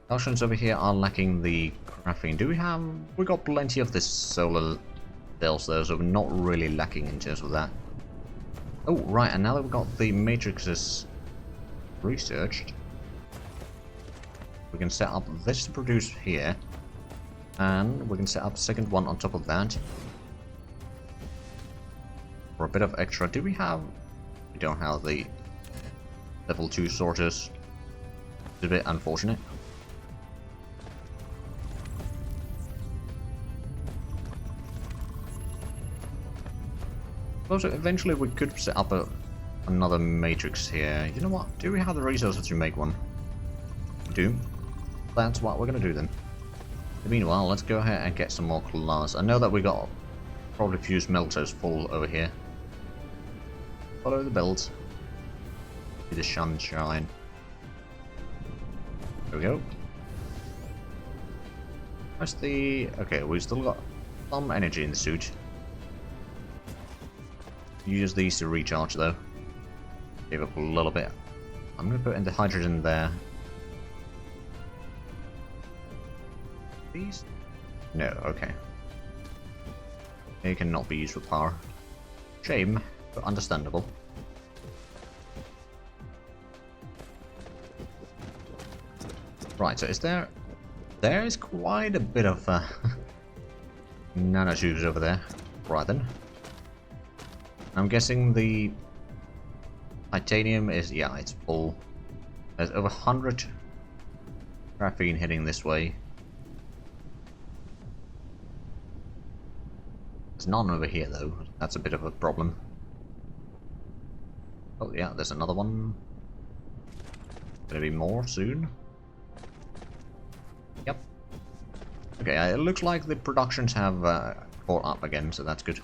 Oceans over here are lacking the graphene. Do we have... We got plenty of this solar cells though, so we're not really lacking in terms of that. Oh, right, and now that we've got the matrices researched, we can set up this to produce here, and we can set up a second one on top of that. For a bit of extra, do we have... We don't have the level 2 sorters. It's a bit unfortunate. Also, eventually we could set up another matrix here. You know what? Do we have the resources to make one? We do. That's what we're going to do then. Meanwhile, let's go ahead and get some more glass. I know that we got probably a few smelters full over here. Follow the belt. See the sunshine. There we go. Where's the... Okay, we've still got some energy in the suit. Use these to recharge though. Give up a little bit. I'm going to put in the hydrogen there. These? No, okay. They cannot be used for power. Shame, but understandable. Right, so is there... There is quite a bit of nanotubes over there. Right then. I'm guessing the titanium is... Yeah, it's full. There's over 100 graphene heading this way. There's none over here though. That's a bit of a problem. Oh yeah, there's another one. Gonna be more soon. Yep. Okay, it looks like the productions have caught up again, so that's good.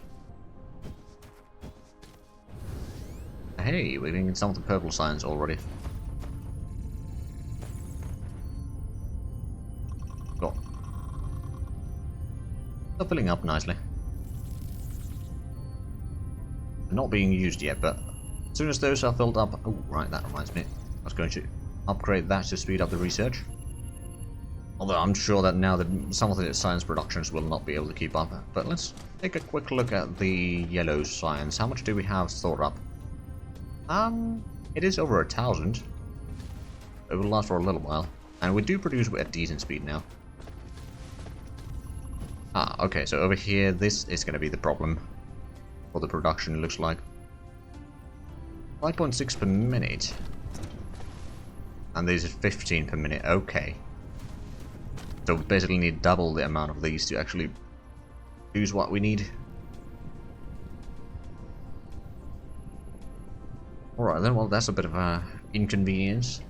Hey, we're getting some of the purple signs already. Got. They're filling up nicely. They're not being used yet, but as soon as those are filled up... Oh, right, that reminds me. I was going to upgrade that to speed up the research. Although I'm sure that now that some of the science productions will not be able to keep up. But let's take a quick look at the yellow science. How much do we have stored up? It is over 1,000. It will last for a little while. And we do produce at decent speed now. Ah, okay, so over here, this is going to be the problem for the production, it looks like. 5.6 per minute. And these are 15 per minute, okay. So we basically need double the amount of these to actually use what we need. Alright then, well that's a bit of a inconvenience.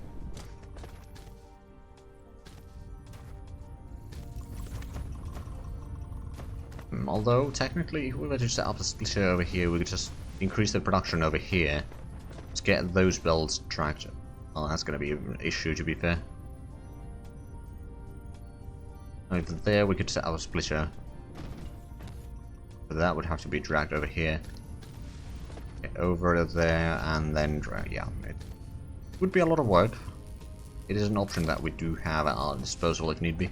Although, technically, if we were to set up a splitter over here, we could just increase the production over here. Let's get those belts tracked. Oh, that's going to be an issue, to be fair. Over there, we could set up a splitter. But that would have to be dragged over here. Over there and then drag. Yeah, it would be a lot of work. It is an option that we do have at our disposal if need be.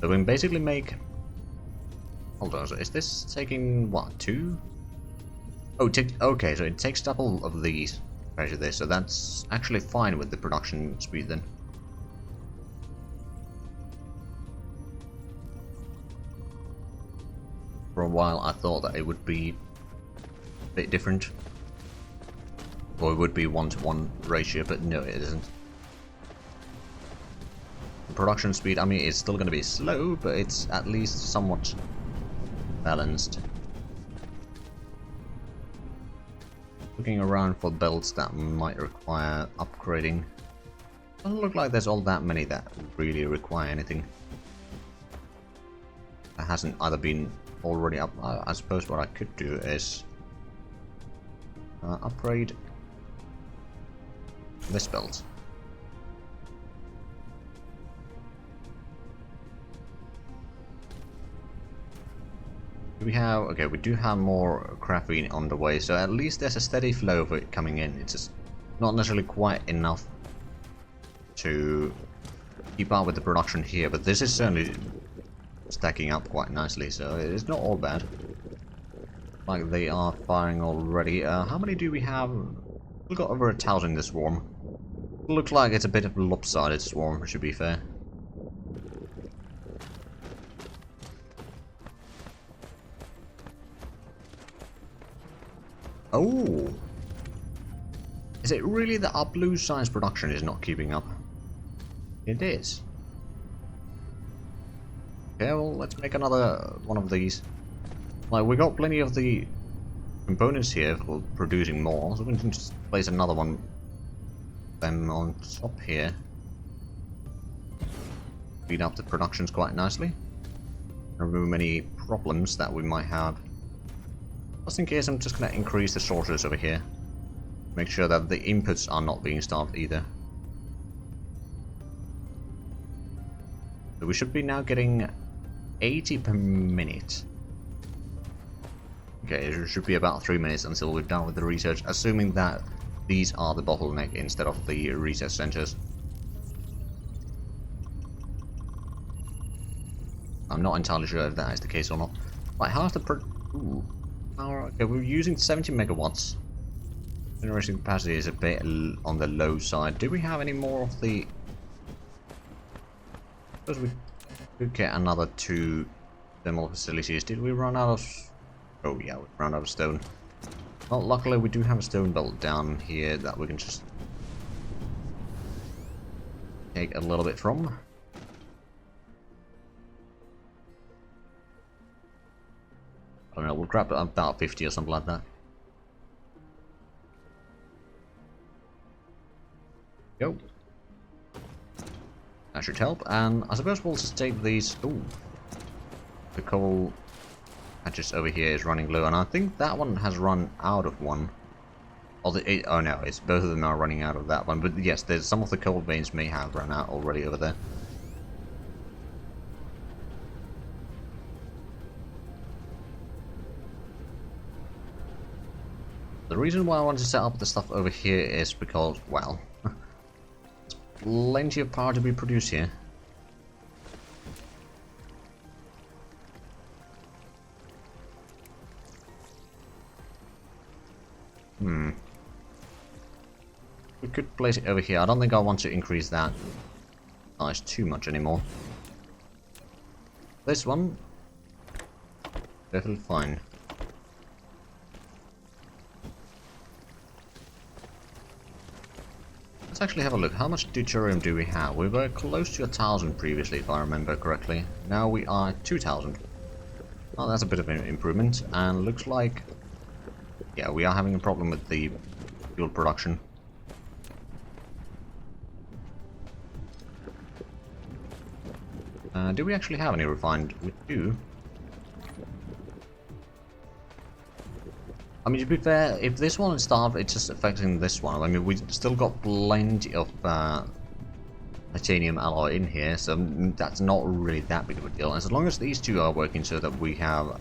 So we can basically make... Hold on, so is this taking what, 2? Oh, okay, so it takes double of these compared to this, so that's actually fine with the production speed then. For a while I thought that it would be a bit different. Or it would be 1-to-1 ratio, but no it isn't. The production speed, I mean, it's still going to be slow, but it's at least somewhat balanced. Looking around for belts that might require upgrading. Doesn't look like there's all that many that really require anything. That hasn't either been already up. I suppose what I could do is upgrade this belt. We have, okay, we do have more graphene on the way, so at least there's a steady flow of it coming in. It's just not necessarily quite enough to keep up with the production here, but this is certainly stacking up quite nicely, so it's not all bad. Like they are firing already. How many do we have? We've got over 1,000 in the swarm. Looks like it's a bit of a lopsided swarm, should be fair. Oh! Is it really that our blue science production is not keeping up? It is. Okay, well, let's make another one of these. Like, we got plenty of the components here for producing more, so we can just place another one then on top here. Speed up the productions quite nicely. Remove any problems that we might have. Just in case, I'm just going to increase the sorters over here. Make sure that the inputs are not being starved either. So we should be now getting 80 per minute. Okay, it should be about 3 minutes until we're done with the research, assuming that these are the bottleneck instead of the research centers. I'm not entirely sure if that is the case or not. Right, how's the power? Okay, we're using 70 megawatts. Generation capacity is a bit on the low side. Do we have any more of the... I suppose we could get another 2 thermal facilities. Did we run out of... Oh yeah, we ran out of stone. Well, luckily we do have a stone belt down here that we can just take a little bit from. I don't know, we'll grab about 50 or something like that. Go. That should help, and I suppose we'll just take these. Ooh. The coal just over here is running low, and I think that one has run out of one. Oh no, it's both of them are running out of that one, but yes, there's some of the coal veins may have run out already over there. The reason why I wanted to set up the stuff over here is because, well, there's plenty of power to be produced here. We could place it over here. I don't think I want to increase that size too much anymore. This one, definitely fine. Let's actually have a look. How much deuterium do we have? We were close to 1,000 previously, if I remember correctly. Now we are at 2,000. Well, that's a bit of an improvement, and looks like, yeah, we are having a problem with the fuel production. Do we actually have any refined? We do. I mean, to be fair, if this one is starved, it's just affecting this one. I mean, we've still got plenty of titanium alloy in here, so that's not really that big of a deal. As long as these two are working so that we have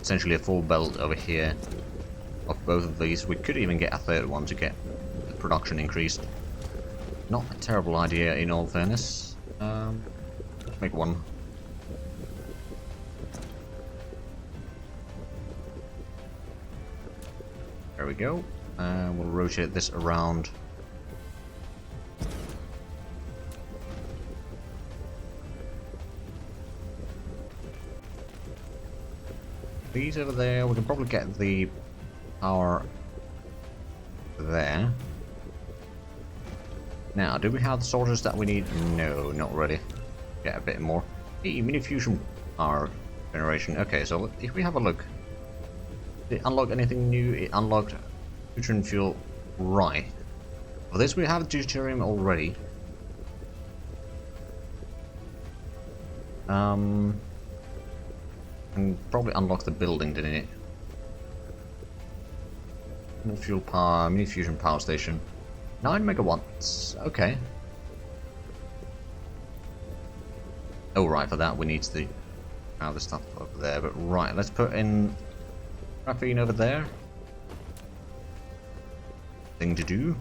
essentially a full belt over here of both of these, we could even get a third one to get the production increased. Not a terrible idea, in all fairness. Let's make one. There we go. We'll rotate this around. These over there, we can probably get the power there. Now, do we have the soldiers that we need? No, not really. Get a bit more. Hey, mini fusion power generation. Okay, so if we have a look. Did it unlock anything new? It unlocked neutron fuel. Right. For this we have deuterium already. And probably unlock the building, didn't it? Mini fuel power, mini fusion power station. 9 megawatts. Okay. Oh right, for that we need the the stuff over there. But right, let's put in graphene over there. Thing to do.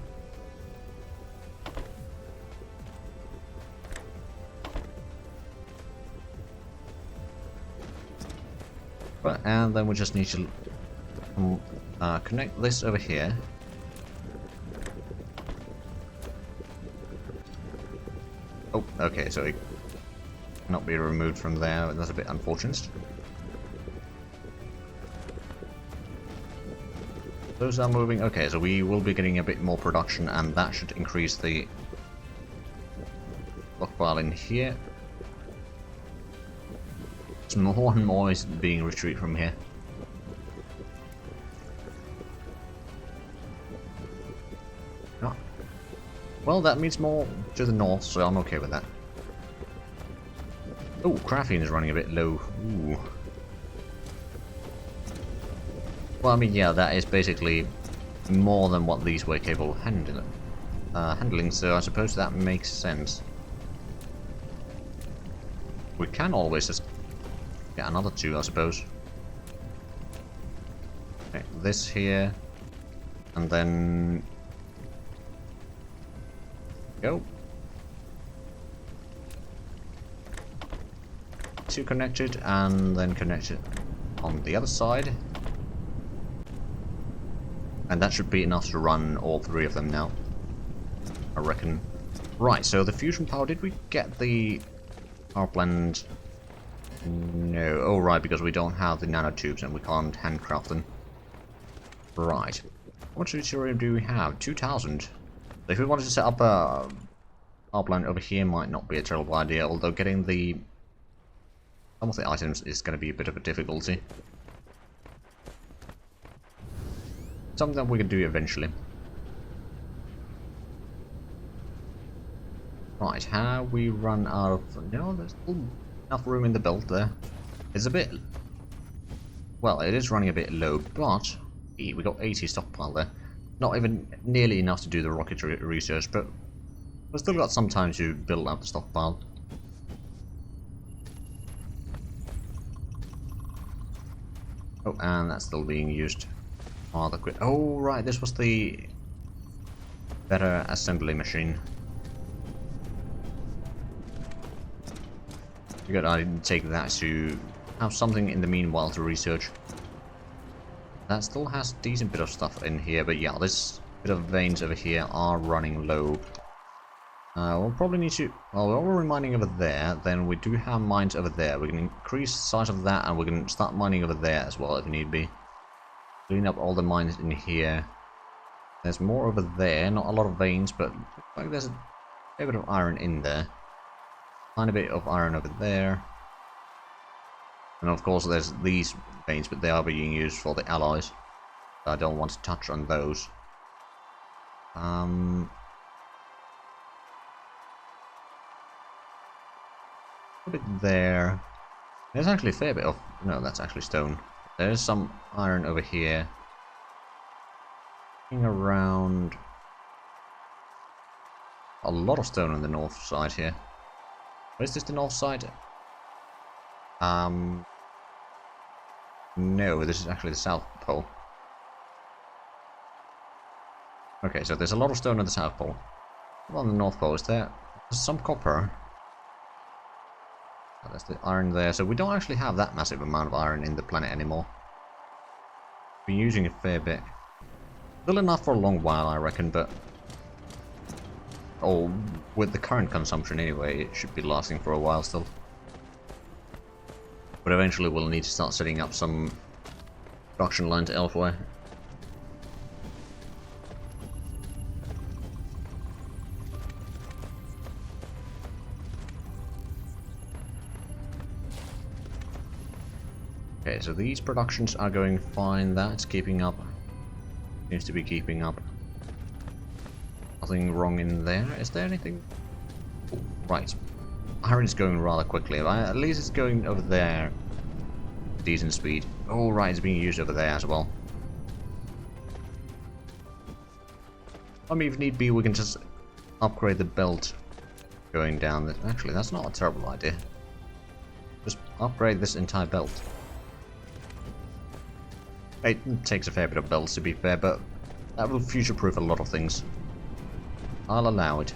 Right, and then we just need to connect this over here. Oh, okay, so it cannot be removed from there. That's a bit unfortunate. Those are moving. Okay, so we will be getting a bit more production, and that should increase the stockpile in here. More and more is being retreated from here. Oh. Well, that means more to the north, so I'm okay with that. Oh, graphene is running a bit low. Ooh. Well, I mean, yeah, that is basically more than what these were capable of handling, so I suppose that makes sense. We can always just get another 2, I suppose. Okay, this here, and then go. 2 connected, and then connected on the other side. And that should be enough to run all 3 of them now, I reckon. Right, so the fusion power, did we get the power plant? No. Oh, right, because we don't have the nanotubes and we can't handcraft them. Right. How much deuterium do we have? 2,000. So if we wanted to set up a power plant over here might not be a terrible idea, although getting the some of the items is going to be a bit of a difficulty. Something that we can do eventually. Right, how we run out of... No, there's still enough room in the belt there. It's a bit... Well, it is running a bit low, but we got 80 stockpile there. Not even nearly enough to do the rocket research, but we've still got some time to build up the stockpile. Oh, and that's still being used. Oh, right, this was the better assembly machine. Good, I didn't take that to have something in the meanwhile to research. That still has a decent bit of stuff in here, but yeah, this bit of veins over here are running low. We'll probably need to... Well, we're already mining over there, then we do have mines over there. We can increase the size of that, and we can start mining over there as well if need be. Clean up all the mines in here. There's more over there, not a lot of veins, but looks like there's a fair bit of iron in there. Tiny bit of iron over there. And of course there's these veins, but they are being used for the alloys. So I don't want to touch on those. A bit there. There's actually a fair bit of... No, that's actually stone. There's some iron over here. Looking around. A lot of stone on the north side here. Is this the north side? No, this is actually the south pole. Okay, so there's a lot of stone on the south pole. What on the north pole is there? There's some copper. Oh, there's the iron there. So we don't actually have that massive amount of iron in the planet anymore. We're using a fair bit. Still enough for a long while, I reckon, but... Oh, with the current consumption anyway, it should be lasting for a while still. But eventually we'll need to start setting up some production lines elsewhere. Okay, so these productions are going fine. That's keeping up. Seems to be keeping up. Nothing wrong in there. Is there anything? Oh, right. Iron is going rather quickly. At least it's going over there. Decent speed. Oh, right. It's being used over there as well. I mean, if need be, we can just upgrade the belt going down. Actually, that's not a terrible idea. Just upgrade this entire belt. It takes a fair bit of belts to be fair, but that will future-proof a lot of things. I'll allow it.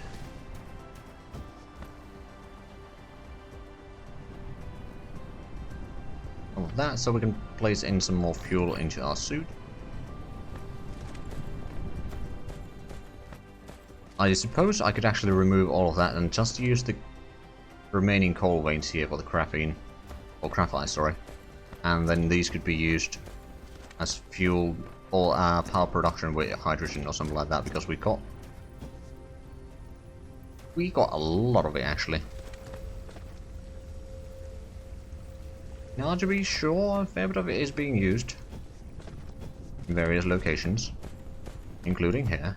All of that, so we can place in some more fuel into our suit. I suppose I could actually remove all of that and just use the remaining coal veins here for the graphene, or graphite, sorry. And then these could be used as fuel or power production with hydrogen or something like that, because we got a lot of it actually. Now, to be sure, a fair bit of it is being used in various locations, including here.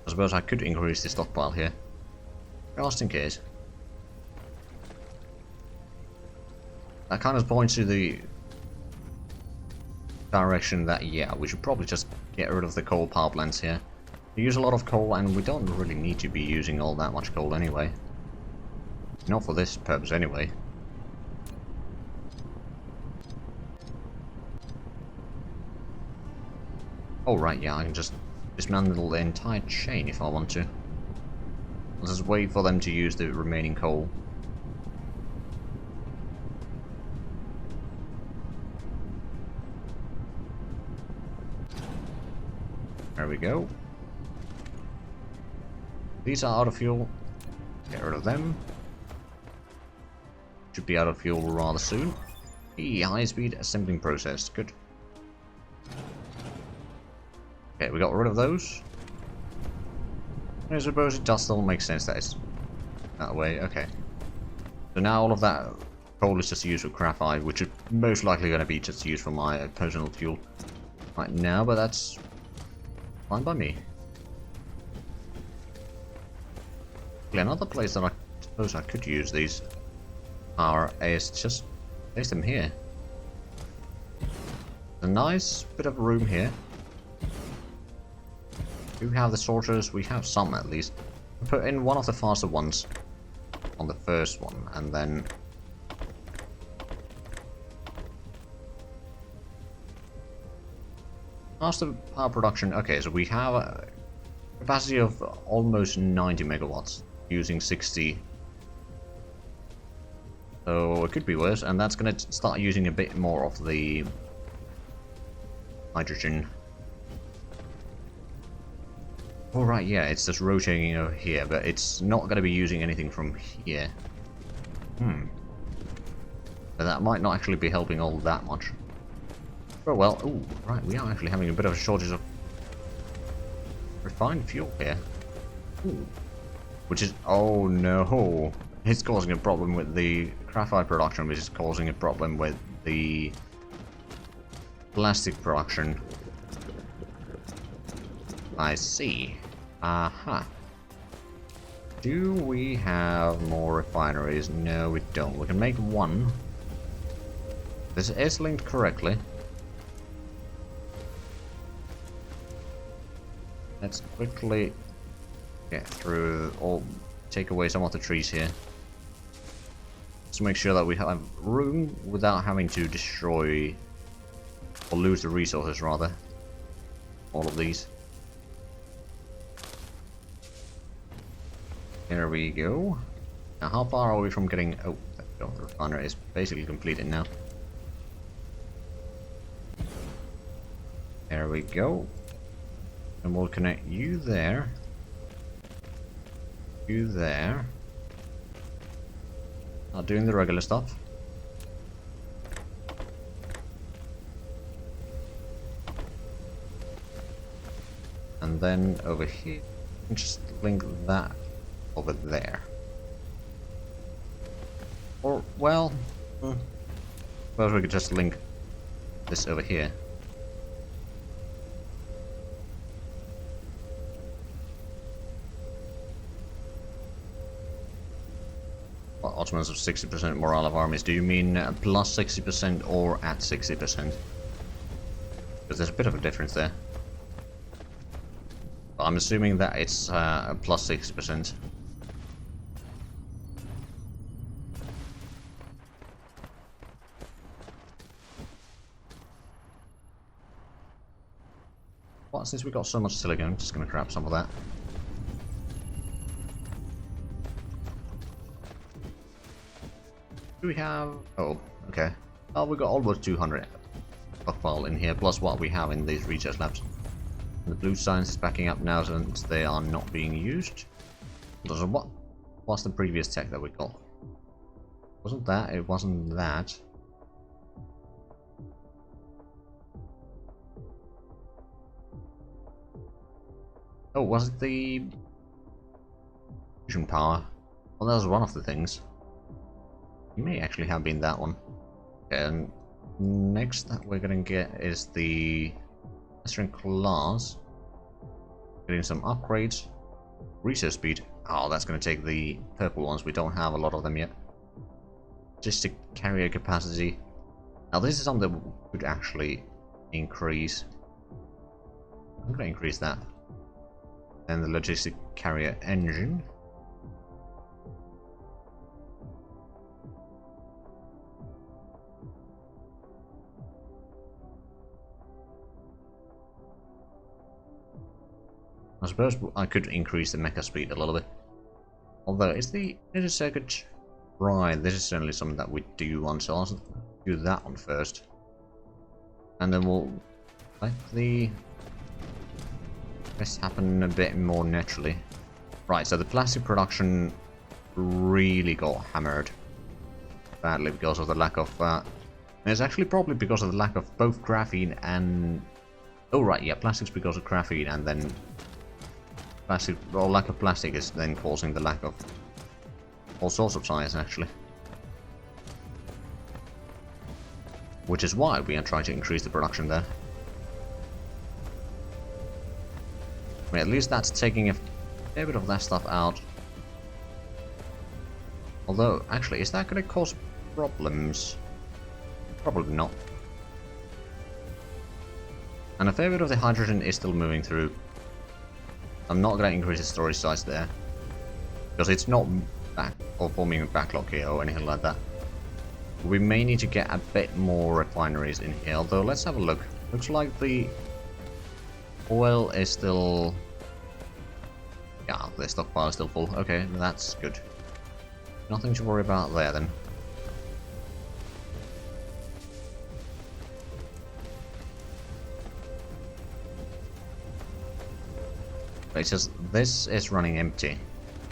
I suppose I could increase the stockpile here, just in case. That kind of points to the direction that, yeah, we should probably just get rid of the coal power plants here. We use a lot of coal and we don't really need to be using all that much coal anyway. Not for this purpose anyway. Oh right, yeah, I can just dismantle the entire chain if I want to. I'll just wait for them to use the remaining coal. There we go. These are out of fuel. Get rid of them. Should be out of fuel rather soon. High-speed assembling process. Good. Okay, we got rid of those. I suppose it does still make sense that it's that way. Okay. So now all of that coal is just used for graphite, which is most likely going to be just used for my personal fuel right now, but that's fine by me. Another place that I suppose I could use these is just place them here. A nice bit of room here. Do we have the sorters? We have some at least. Put in one of the faster ones on the first one, and then faster power production. Okay, so we have a capacity of almost 90 megawatts using 60. So it could be worse, and that's going to start using a bit more of the hydrogen. Alright, yeah, it's just rotating over here, but it's not going to be using anything from here. But that might not actually be helping all that much. Oh well, ooh, right, we are actually having a bit of a shortage of refined fuel here. Ooh. Which is, oh no, it's causing a problem with the graphite production, which is causing a problem with the plastic production. I see. Aha. Do we have more refineries? No, we don't. We can make one. This is linked correctly. Let's quickly get through, or take away some of the trees here. To make sure that we have room without having to destroy, or lose the resources rather. All of these. There we go. Now how far are we from getting... Oh, the refinery is basically completed now. There we go. And we'll connect you there. You there. Not doing the regular stuff. And then over here, just link that over there. Or, well, suppose we could just link this over here. Well, Ottomans have 60% morale of armies. Do you mean plus 60% or at 60%? Because there's a bit of a difference there. But I'm assuming that it's plus 6%. Well, since we got so much silicon, I'm just going to grab some of that. Do we have... Oh, okay. Oh, we got almost 200 stockpile in here, plus what we have in these research labs. And the blue science is backing up now since they are not being used. So what's the previous tech that we got? Wasn't that? It wasn't that. Oh, was it the fusion power? Well, that was one of the things. It may actually have been that one. And next that we're gonna get is the Western class. Getting some upgrades. Research speed. Oh, that's gonna take the purple ones. We don't have a lot of them yet. Just to carrier capacity. Now this is something that we could actually increase. I'm gonna increase that. And the logistic carrier engine. I suppose I could increase the mecha speed a little bit. Although, is the energy circuit... Right, this is certainly something that we do want, so I'll do that one first. And then we'll let the rest happen a bit more naturally. Right, so the plastic production really got hammered badly because of the lack of... it's actually probably because of the lack of both graphene and... Oh right, yeah, plastics because of graphene, and then... Plastic, or lack of plastic is then causing the lack of all sorts of science, actually. Which is why we are trying to increase the production there. I mean, at least that's taking a fair bit of that stuff out. Although, actually, is that going to cause problems? Probably not. And a fair bit of the hydrogen is still moving through. I'm not going to increase the storage size there, because it's not back or forming a backlog here or anything like that. We may need to get a bit more refineries in here, although let's have a look. Looks like the oil is still... Yeah, the stockpile is still full. Okay, that's good. Nothing to worry about there then. It says this is running empty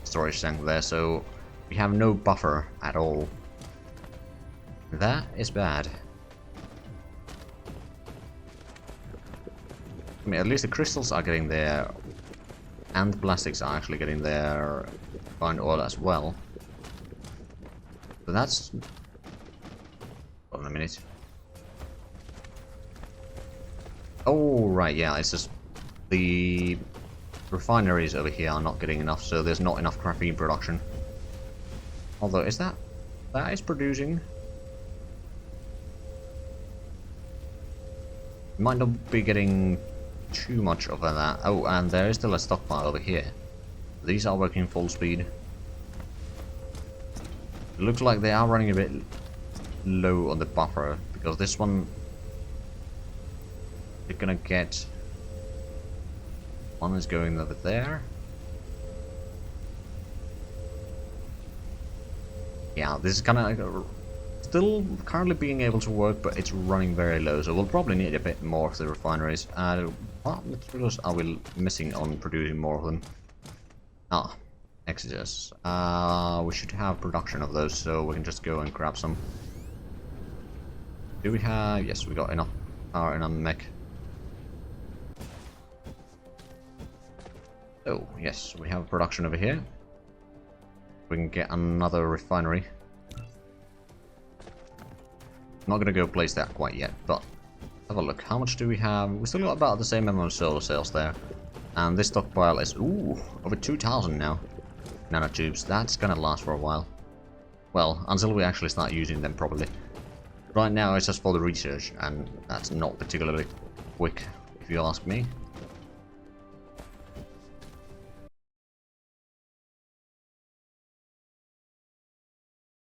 storage tank there, so we have no buffer at all. That is bad. I mean, at least the crystals are getting there, and the plastics are actually getting their refined oil as well. So that's... Hold on a minute. Oh, right, yeah, it's just the refineries over here are not getting enough, so there's not enough graphene production. Although, is that is producing? Might not be getting too much of that. Oh, and there is still a stockpile over here. These are working full speed. It looks like they are running a bit low on the buffer, because this one... They're gonna get... One is going over there. Yeah, this is kind of still currently being able to work, but it's running very low, so we'll probably need a bit more of the refineries. What materials are we missing on producing more of them? Ah, Exodus. We should have production of those, so we can just go and grab some. Do we have... Yes, we got enough power in our mech. Oh, yes, we have production over here. We can get another refinery. Not gonna go place that quite yet, but have a look. How much do we have? We still got about the same amount of solar cells there. And this stockpile is, ooh, over 2,000 now. Nanotubes. That's gonna last for a while. Well, until we actually start using them properly. Right now it's just for the research, and that's not particularly quick, if you ask me.